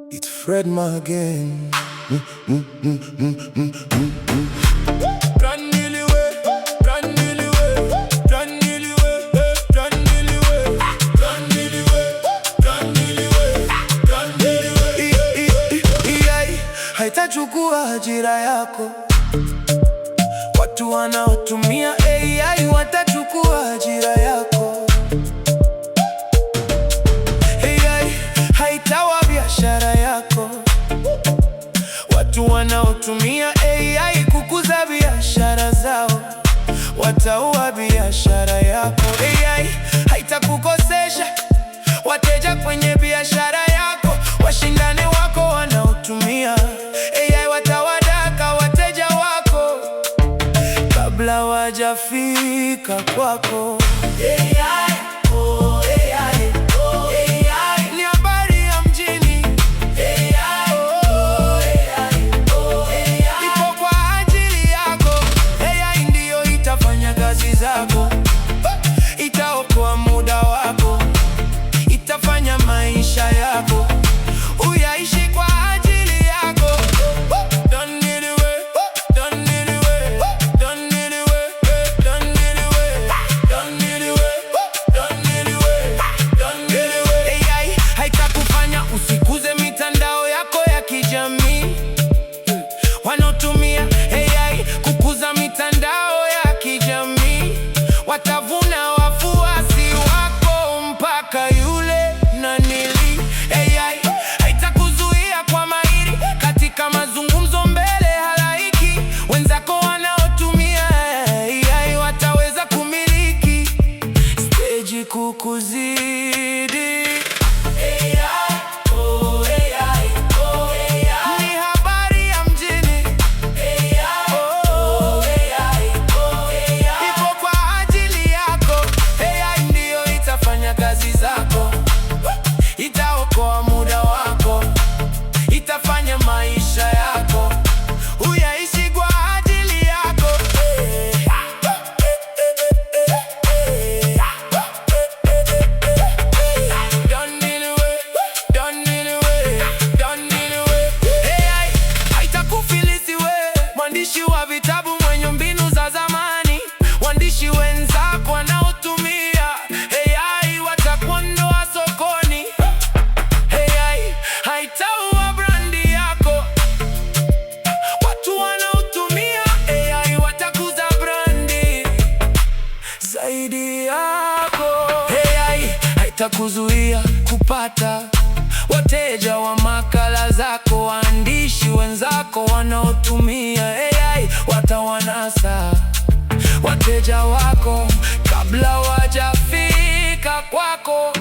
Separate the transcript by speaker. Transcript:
Speaker 1: It's Fredma again. Haitachukua ajira yako. Watu wanaotumia AI watachukua ajira yako. AI haitaua biashara yako. Watu wanaotumia AI kukuza biashara zao wataua biashara yako. AI haitakukosesha wateja kwenye biashara yako. Washindani wako wanaotumia AI watawadaka wateja wako kabla wajafika kwako. AI, oh AI, oh AI, ni habari ya mjini. AI, oh AI, oh AI, ipo kwa ajili yako. AI ndiyo itafanya kazi zako, itaokoa muda wako, itafanya maisha yako uyaishi kwa ajili yako. AI haitakufanya usikuze mitandao yako ya kijamii. Wanaotumia AI kukuza mitandao ya kijamii watavuna wafuasi wako mpaka yule nanili. AI haitakuzuia kwa mahiri katika mazungumzo mbele halaiki. Wenzako wanaotumia AI wataweza kumiliki stage kukuzidi. AI, oh AI, oh AI, ni habari ya mjini. AI, oh AI, oh AI, ipo kwa ajili yako. AI ndiyo itafanya kazi zako, itaokoa muda wako, itafanya maisha yako uyaishi kwa ajili yako. AI haitakufilisi we, mwandishi wa vitabu mwenye mbinu za zamani. Waandishi wenzako wanaotumia AI watakuondoa sokoni. AI haitaua brandi yako. Watu wanaotumia AI watakuza brandi zaidi yako. AI haitakuzuia kupata wateja wa makala zako. Waandishi wenzako wanaotumia AI watawanasa wateja wako kabla wajafika kwako.